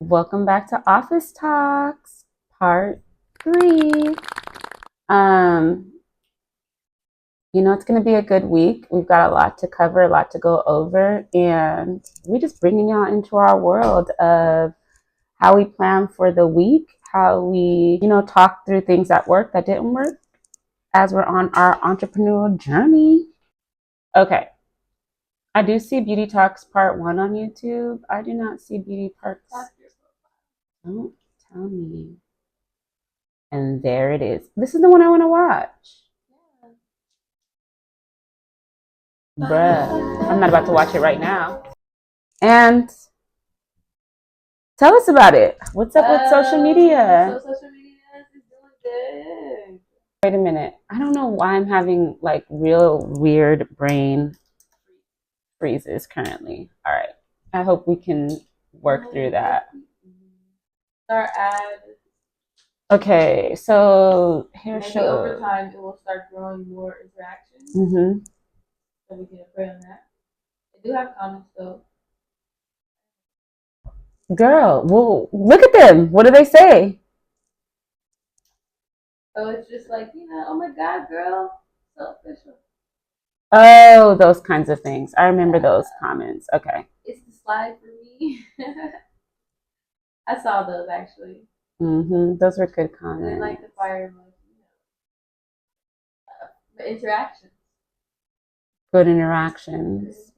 Welcome back to Office Talks, part 3. Um, it's going to be a good week. We've got a lot to cover, a lot to go over, and we're just bringing y'all into our world of how we plan for the week, how we, talk through things at work that didn't work as we're on our entrepreneurial journey. Okay. I do see Beauty Talks Part 1 on YouTube. I do not see Beauty Talks. Don't tell me. And there it is. This is the one I want to watch. Bruh, I'm not about to watch it right now. And tell us about it. What's up with social media? So social media is doing good. Wait a minute. I don't know why I'm having like real weird brain freezes currently. All right. I hope we can work through that. Start ad. Okay, so here maybe shows. Over time, it will start growing more interactions. So we can pray on that. I do have comments though. Girl, well, look at them. What do they say? So it's just like, oh my God, girl, so official. Oh, those kinds of things. I remember those comments. Okay. It's the slide for me. I saw those actually. Those were good comments. And like the fire emoji, the interactions. Good interactions.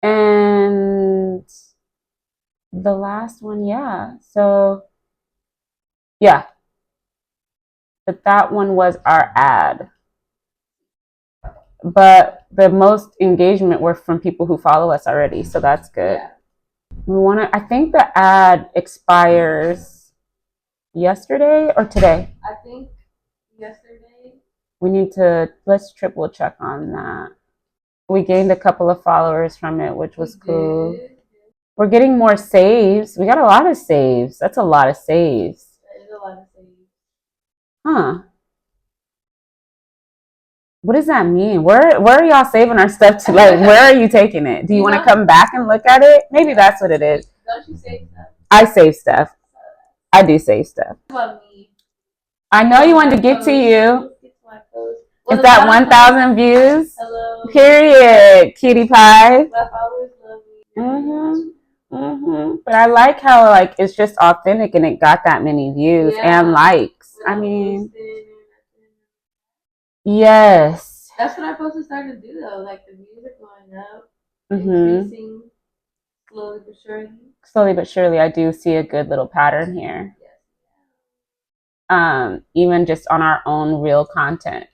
And the last one, yeah. So, yeah. But that one was our ad. But the most engagement were from people who follow us already. So that's good. Yeah. I think the ad expires yesterday or today. I think yesterday. Let's triple check on that. We gained a couple of followers from it, which was cool. We're getting more saves. We got a lot of saves. That's a lot of saves. That is a lot of saves. Huh. What does that mean? Where are y'all saving our stuff to? Like, where are you taking it? Do you want to come back and look at it? Maybe that's what it is. Don't you save stuff? I save stuff. I do save stuff. What about me? I know you wanted to get to you. It's that 1,000 views. Hello. Period, cutie pie. My followers love me. But I like how like it's just authentic and it got that many views and likes. I mean, yes. That's what I'm supposed to start to do though. Like the views are going up, increasing slowly but surely. Slowly but surely, I do see a good little pattern here. Even just on our own real content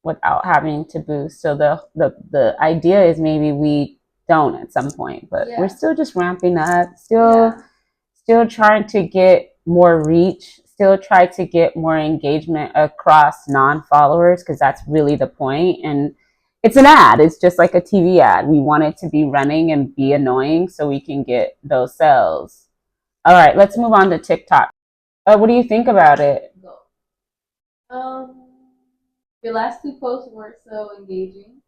without having to boost. So the idea is maybe we don't at some point, but we're still just ramping up, still trying to get more reach, still try to get more engagement across non-followers, because that's really the point. And it's an ad. It's just like a TV ad. We want it to be running and be annoying so we can get those sales. All right, let's move on to TikTok. What do you think about it? Your last 2 posts weren't so engaging.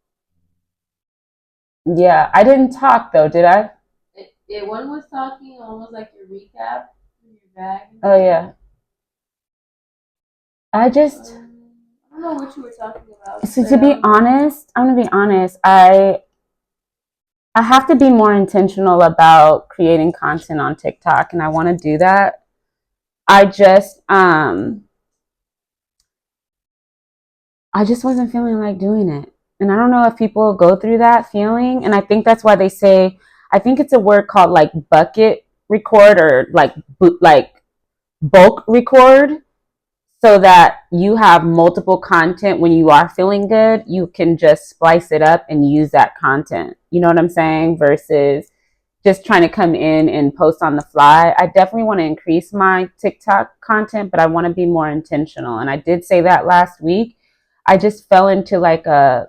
Yeah, I didn't talk though, did I? One was talking, one was like your recap in your bag. Oh yeah. I don't know what you were talking about. So to be honest, I'm gonna be honest. I have to be more intentional about creating content on TikTok, and I want to do that. I just wasn't feeling like doing it. And I don't know if people go through that feeling. And I think that's why they say, I think it's a word called like bucket record or like bulk record, so that you have multiple content. When you are feeling good, you can just splice it up and use that content. You know what I'm saying? Versus just trying to come in and post on the fly. I definitely want to increase my TikTok content, but I want to be more intentional. And I did say that last week. I just fell into like a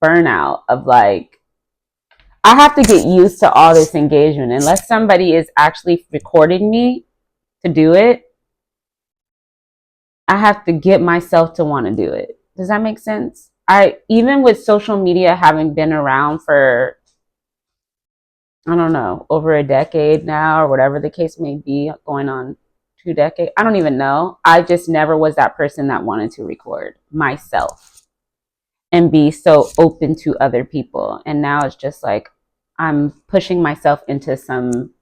burnout of like, I have to get used to all this engagement. Unless somebody is actually recording me to do it, I have to get myself to want to do it. Does that make sense? Even with social media having been around for I don't know, over a decade now, or whatever the case may be, going on 2 decades. I don't even know. I just never was that person that wanted to record myself and be so open to other people. And now it's just like I'm pushing myself into some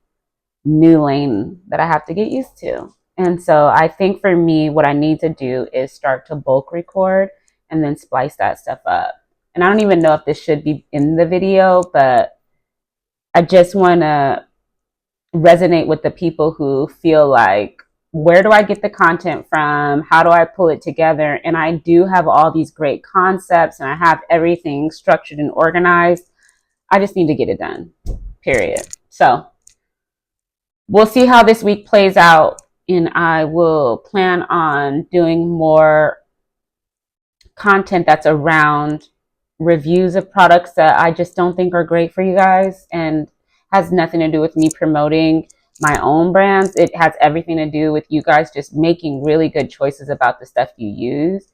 new lane that I have to get used to. And so I think for me, what I need to do is start to bulk record and then splice that stuff up. And I don't even know if this should be in the video, but I just want to resonate with the people who feel like, where do I get the content from? How do I pull it together? And I do have all these great concepts and I have everything structured and organized. I just need to get it done, period. So we'll see how this week plays out. And I will plan on doing more content that's around reviews of products that I just don't think are great for you guys and has nothing to do with me promoting my own brands. It has everything to do with you guys just making really good choices about the stuff you use.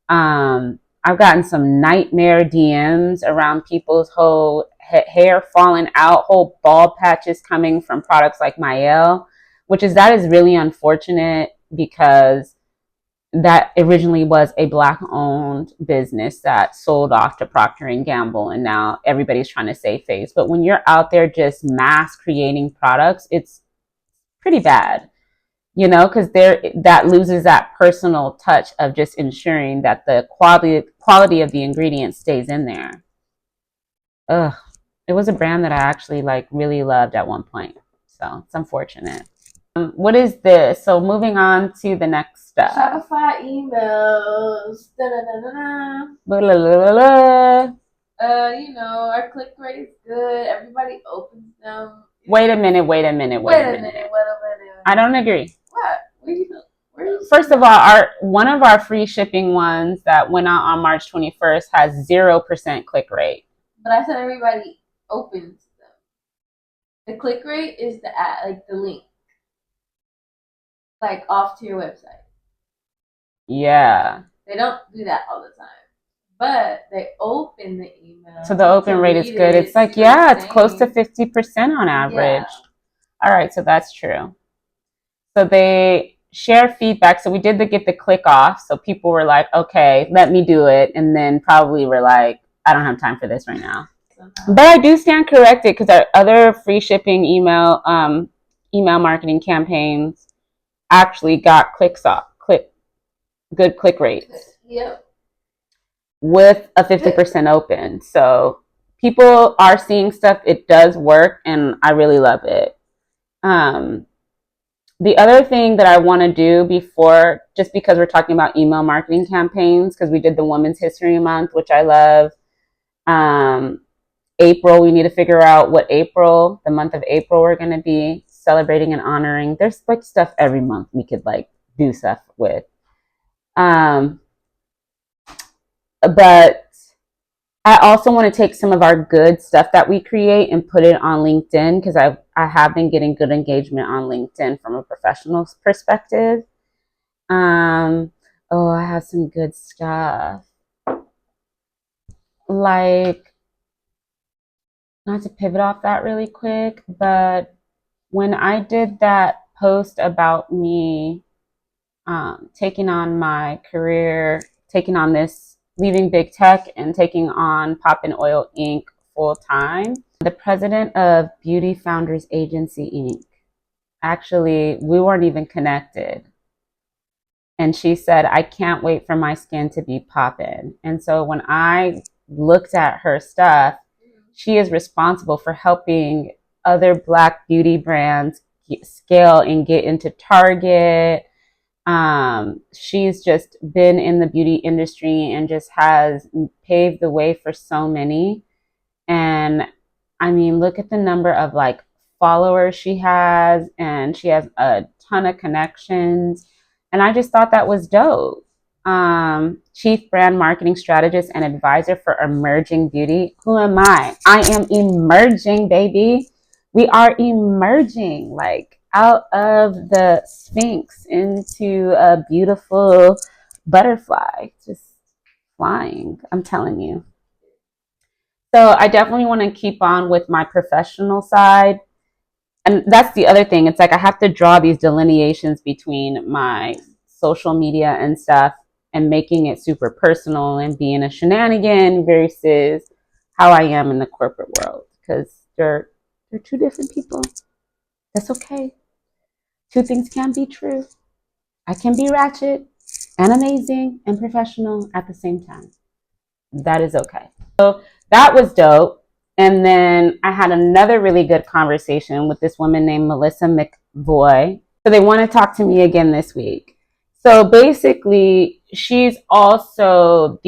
I've gotten some nightmare DMs around people's whole hair falling out, whole bald patches coming from products like Mael, that is really unfortunate because that originally was a black owned business that sold off to Procter and Gamble, and now everybody's trying to save face. But when you're out there just mass creating products, it's pretty bad, because that loses that personal touch of just ensuring that the quality of the ingredients stays in there. Ugh, it was a brand that I actually really loved at one point, so it's unfortunate. What is this? So moving on to the next step. Shopify emails. Blah, blah, blah, blah. Our click rate is good. Everybody opens them. Wait a minute. I don't agree. What? First of all, one of our free shipping ones that went out on March 21st has 0% click rate. But I said everybody opens them. The click rate is the link. Off to your website. Yeah. They don't do that all the time. But they open the email. So the open rate is good. It's it's close to 50% on average. Yeah. All right, so that's true. So they share feedback. So we did get the click off. So people were like, okay, let me do it. And then probably were like, I don't have time for this right now. But I do stand corrected because our other free shipping email marketing campaigns actually got good click rates. Yep. With a 50% open. So people are seeing stuff. It does work and I really love it. The other thing that I want to do before, just because we're talking about email marketing campaigns, because we did the Women's History Month, which I love. April, we need to figure out what the month of April, we're going to be celebrating and honoring. There's stuff every month we could do stuff with. But I also want to take some of our good stuff that we create and put it on LinkedIn because I have been getting good engagement on LinkedIn from a professional perspective. I have some good stuff. Not to pivot off that really quick, but when I did that post about me taking on my career, taking on this, leaving big tech and taking on Poppin Oil Inc. full time, the president of Beauty Founders Agency Inc. Actually, we weren't even connected. And she said, I can't wait for my skin to be poppin'. And so when I looked at her stuff, she is responsible for helping other Black beauty brands scale and get into Target. She's just been in the beauty industry and just has paved the way for so many. And I mean, look at the number of followers she has, and she has a ton of connections. And I just thought that was dope. Chief Brand Marketing Strategist and Advisor for Emerging Beauty. Who am I? I am emerging, baby. We are emerging out of the Sphinx into a beautiful butterfly, just flying. I'm telling you. So I definitely want to keep on with my professional side. And that's the other thing. It's like I have to draw these delineations between my social media and stuff and making it super personal and being a shenanigan versus how I am in the corporate world. Because they're two different people. That's okay. Two things can be true. I can be ratchet and amazing and professional at the same time. That is okay. So that was dope. And then I had another really good conversation with this woman named Melissa McVoy. So they want to talk to me again this week. So basically, she's also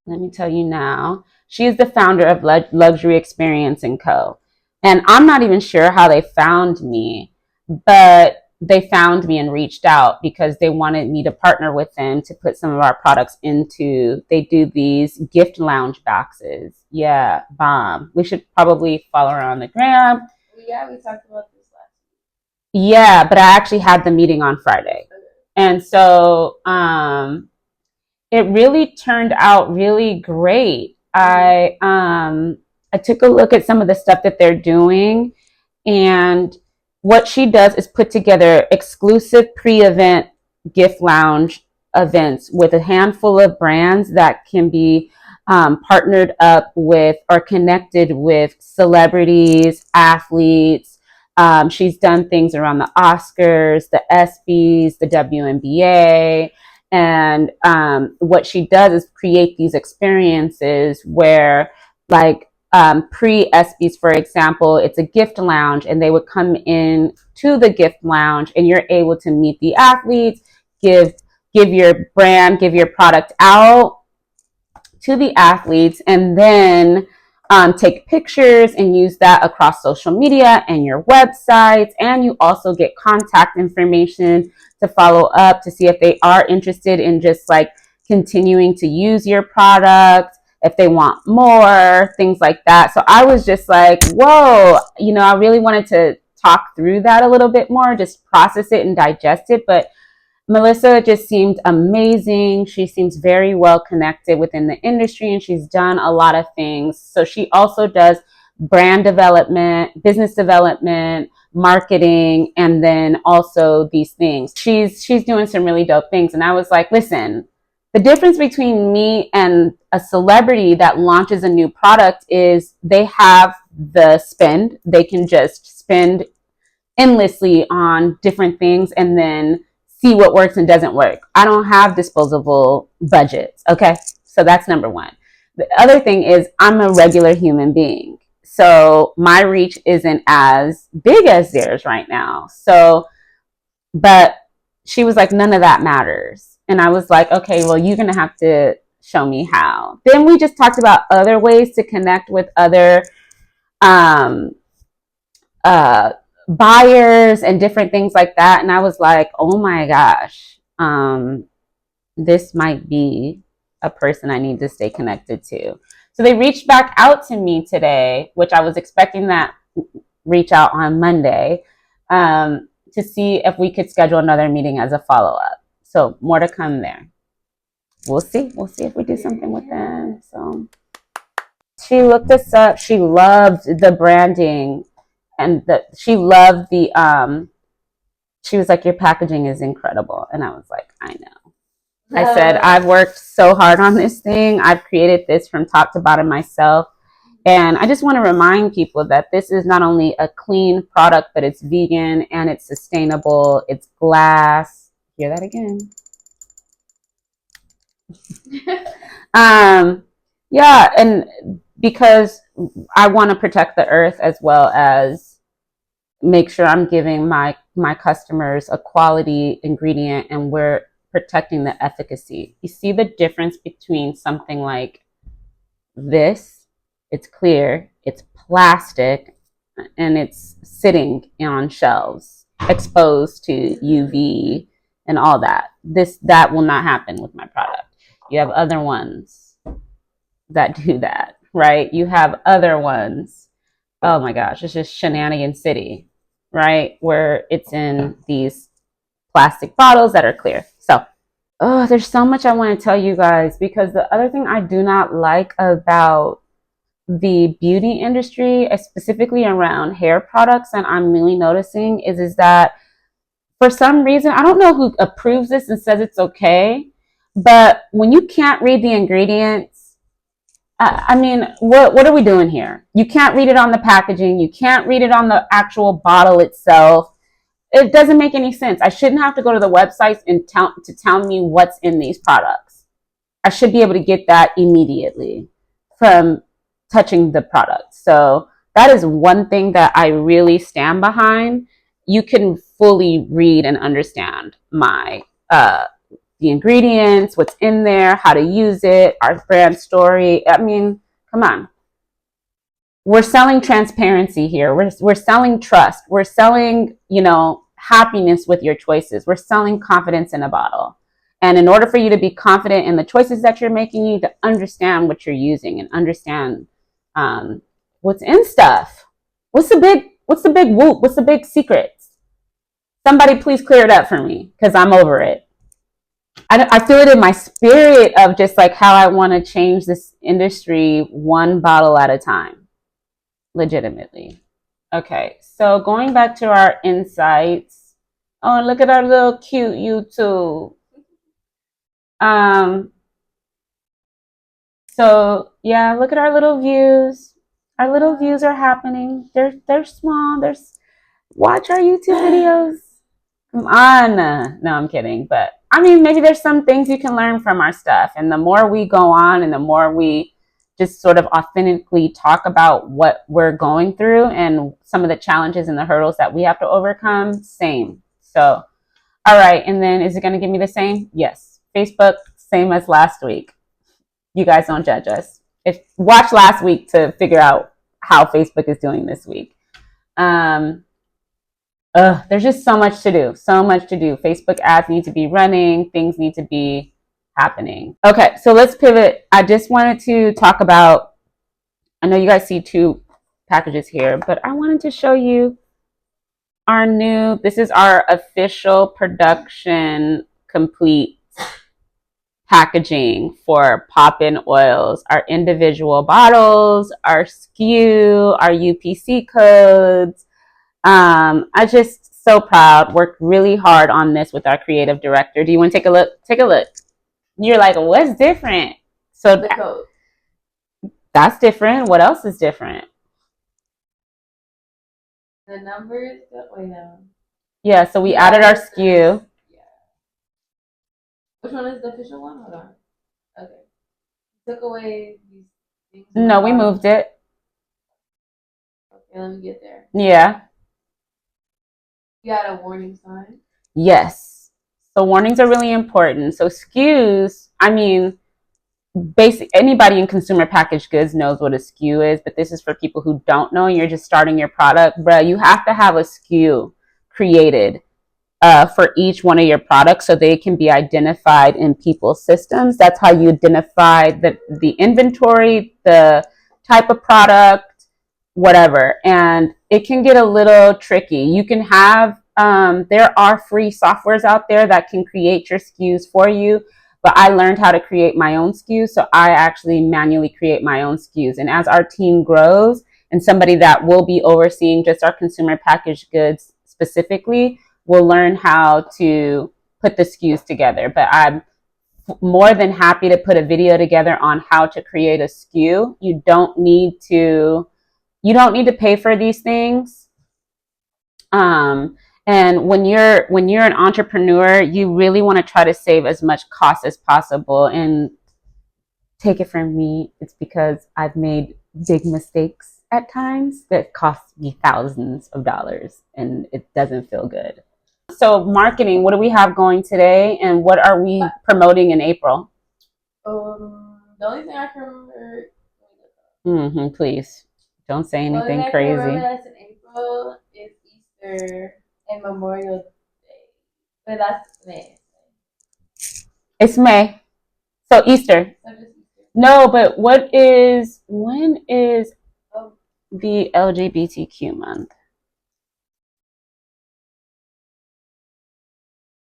let me tell you now, she's the founder of Luxury Experience and Co. And I'm not even sure how they found me, but they found me and reached out because they wanted me to partner with them to put some of our products into, they do these gift lounge boxes. Yeah, bomb. We should probably follow her on the gram. Yeah, we talked about this last Yeah, but I actually had the meeting on Friday. And so it really turned out really great. I took a look at some of the stuff that they're doing, and what she does is put together exclusive pre-event gift lounge events with a handful of brands that can be partnered up with or connected with celebrities, athletes. She's done things around the Oscars, the ESPYs, the WNBA. And what she does is create these experiences where, like, pre-ESPYs, for example, it's a gift lounge, and they would come in to the gift lounge, and you're able to meet the athletes, give your brand, give your product out to the athletes, and then take pictures and use that across social media and your websites. And you also get contact information to follow up to see if they are interested in just like continuing to use your product, if they want more, things like that. So I was just like, whoa, I really wanted to talk through that a little bit more, just process it and digest it. But Melissa just seemed amazing. She seems very well connected within the industry, and she's done a lot of things. So she also does brand development, business development, marketing, and then also these things. She's doing some really dope things. And I was like, listen, the difference between me and a celebrity that launches a new product is they have the spend. They can just spend endlessly on different things and then see what works and doesn't work. I don't have disposable budgets. Okay. So that's number one. The other thing is I'm a regular human being. So my reach isn't as big as theirs right now. So, but she was like, none of that matters. And I was like, okay, well, you're going to have to show me how. Then we just talked about other ways to connect with other, um, buyers and different things like that. And I was like, oh my gosh, this might be a person I need to stay connected to. So they reached back out to me today, which I was expecting that reach out on Monday, to see if we could schedule another meeting as a follow-up. So more to come there. We'll see. We'll see if we do something with them. So she looked us up. She loved the branding, and she loved the she was like, your packaging is incredible. And I was like, I know. I said, I've worked so hard on this thing. I've created this from top to bottom myself. And I just want to remind people that this is not only a clean product, but it's vegan and it's sustainable. It's glass. Hear that again. Yeah, and because I want to protect the earth as well as make sure I'm giving my customers a quality ingredient, and we're protecting the efficacy. You see the difference between something like this? It's clear, it's plastic, and it's sitting on shelves, exposed to UV and all that. That will not happen with my product. You have other ones that do that, right? You have other ones. Oh my gosh, it's just shenanigan city, right? Where it's in these plastic bottles that are clear. So Oh, there's so much I want to tell you guys, because the other thing I do not like about the beauty industry, specifically around hair products, and I'm really noticing is that for some reason, I don't know who approves this and says it's okay, but when you can't read the ingredients, I mean, what are we doing here? You can't read it on the packaging. You can't read it on the actual bottle itself. It doesn't make any sense. I shouldn't have to go to the websites and tell me what's in these products. I should be able to get that immediately from touching the product. So that is one thing that I really stand behind. You can fully read and understand my the ingredients, what's in there, how to use it, our brand story. I mean, come on. We're selling transparency here. We're selling trust. We're selling, happiness with your choices. We're selling confidence in a bottle. And in order for you to be confident in the choices that you're making, you need to understand what you're using and understand what's in stuff. What's the big whoop? What's the big secrets? Somebody please clear it up for me, because I'm over it. I feel it in my spirit of just like how I want to change this industry one bottle at a time, legitimately. Okay, so going back to our insights. Oh, and look at our little cute YouTube. Um, so yeah, look at our little views. Our little views are happening. They're small. Watch our YouTube videos. Come on. No, I'm kidding. But I mean, maybe there's some things you can learn from our stuff. And the more we go on and the more we just sort of authentically talk about what we're going through and some of the challenges and the hurdles that we have to overcome, same. So, all right. And then is it going to give me the same? Yes. Facebook, same as last week. You guys don't judge us. Watch last week to figure out how Facebook is doing this week. There's just so much to do. So much to do. Facebook ads need to be running. Things need to be happening. Okay, so let's pivot. I just wanted to talk about, I know you guys see two packages here, but I wanted to show you this is our official production complete packaging for Poppin Oils, our individual bottles, our SKU, our UPC codes. I just so proud. Worked really hard on this with our creative director. Do you want to take a look? Take a look. You're like, what's different? So The code. that's different. What else is different? The numbers. Wait, no. Yeah, so we added our SKU. Yeah. Which one is the official one? Hold on. Okay. Took away these things. No, we moved it. Okay, let me get there. Yeah. You got a warning sign. Yes. So warnings are really important. So SKUs, I mean, anybody in consumer packaged goods knows what a SKU is, but this is for people who don't know. You're just starting your product, bruh. You have to have a SKU created for each one of your products so they can be identified in people's systems. That's how you identify the inventory, the type of product, whatever. And it can get a little tricky. You can have, there are free softwares out there that can create your SKUs for you. But I learned how to create my own SKUs. So I actually manually create my own SKUs. And as our team grows, and somebody that will be overseeing just our consumer packaged goods specifically, will learn how to put the SKUs together. But I'm more than happy to put a video together on how to create a SKU. You don't need to pay for these things. And when you're an entrepreneur, you really want to try to save as much cost as possible. And take it from me, it's because I've made big mistakes at times that cost me thousands of dollars, and it doesn't feel good. So marketing, what do we have going today, and what are we promoting in April? The only thing I can remember. Please don't say anything crazy. crazy. The only thing I can remember that's in April is Easter and Memorial Day, but that's May. It's May, so Easter. So just Easter. No, but when is the LGBTQ month?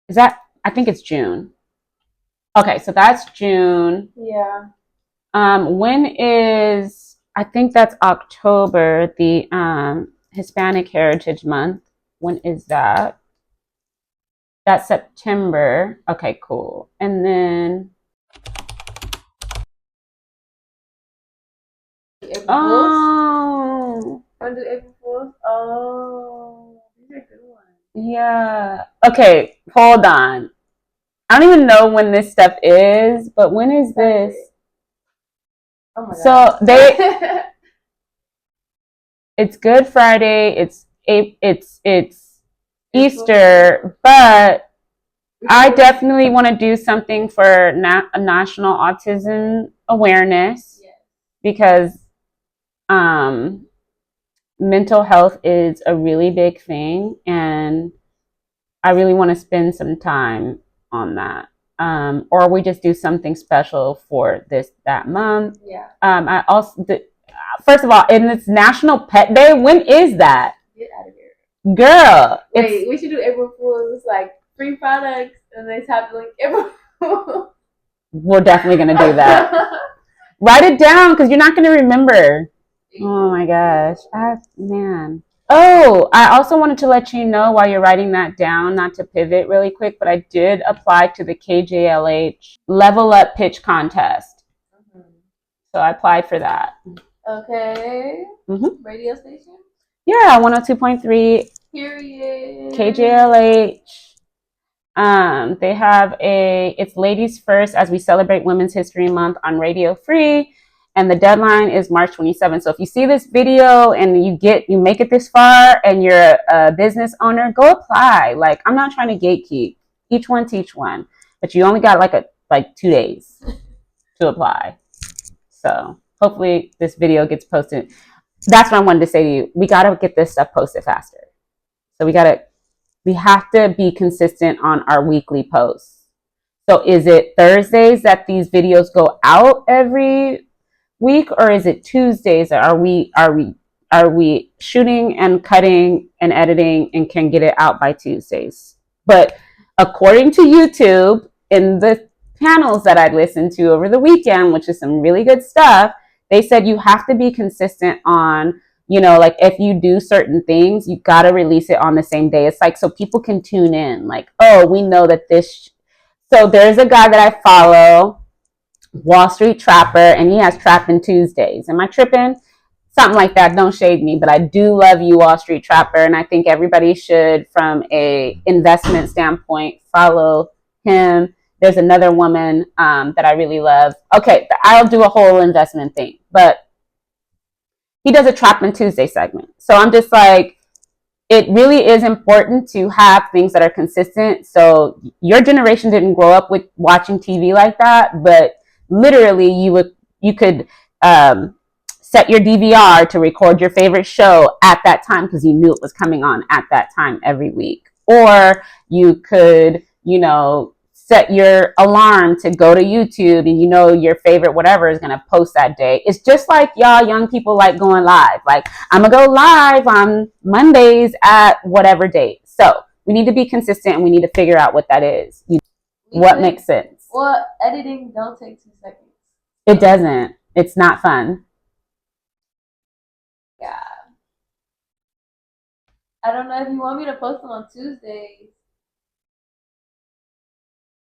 Is that? I think it's June. Okay, so that's June. Yeah. When is, I think that's October, the Hispanic Heritage Month. When is that? That's September. Okay, cool. And then April Fools. oh, Want to do April Fools? Oh, these are good ones. yeah. Okay, hold on. I don't even know when this stuff is, but when is this? Oh my So god. it's Good Friday. It's Easter, but I definitely want to do something for national autism awareness because mental health is a really big thing, and I really want to spend some time on that. Or we just do something special for that month. Yeah. I also, first of all, and it's National Pet Day. When is that? Get out of here, girl. Wait, we should do April Fools like free products, and they have to link April Fools. We're definitely gonna do that. Write it down because you're not gonna remember. Oh my gosh, man. Oh, I also wanted to let you know while you're writing that down, not to pivot really quick, but I did apply to the KJLH Level Up Pitch Contest. So I applied for that. Okay. Radio station? Yeah, 102.3. Period. KJLH. They have it's Ladies First as we celebrate Women's History Month on Radio Free. And the deadline is March 27th. So if you see this video and you make it this far and you're a business owner, go apply. Like, I'm not trying to gatekeep. Each one teach one. But you only got like 2 days to apply. So hopefully this video gets posted. That's what I wanted to say to you. We got to get this stuff posted faster. So we have to be consistent on our weekly posts. So is it Thursdays that these videos go out every week, or is it Tuesdays? Are we shooting and cutting and editing and can get it out by Tuesdays? But according to YouTube, in the panels that I listened to over the weekend, which is some really good stuff, they said you have to be consistent on, like if you do certain things, you got to release it on the same day. It's like so people can tune in, like, oh, we know that this. So there's a guy that I follow, Wall Street Trapper, and he has Trapping Tuesdays. Am I tripping? Something like that. Don't shade me, but I do love you, Wall Street Trapper, and I think everybody should, from a investment standpoint, follow him. There's another woman that I really love. Okay, I'll do a whole investment thing, but he does a Trapping Tuesday segment. So I'm just like, it really is important to have things that are consistent. So your generation didn't grow up with watching TV like that, but literally you could set your DVR to record your favorite show at that time because you knew it was coming on at that time every week. Or you could, set your alarm to go to YouTube and your favorite whatever is going to post that day. It's just like y'all young people like going live. Like, I'm going to go live on Mondays at whatever date. So we need to be consistent and we need to figure out what that is. What makes sense? Well, editing don't take 2 seconds. It doesn't. It's not fun. Yeah. I don't know if you want me to post them on Tuesdays.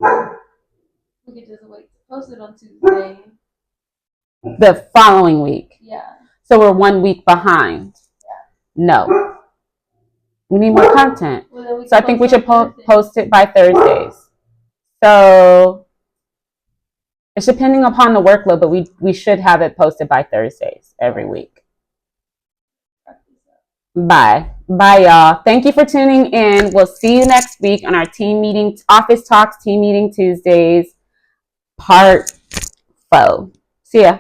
We could just wait to post it on Tuesday. The following week. Yeah. So we're 1 week behind. Yeah. No. We need more content. Well, so I think we should post it by Thursdays. So it's depending upon the workload, but we should have it posted by Thursdays every week. Bye, y'all. Thank you for tuning in. We'll see you next week on our team meeting, Office Talks, Team Meeting Tuesdays, Part 4. See ya.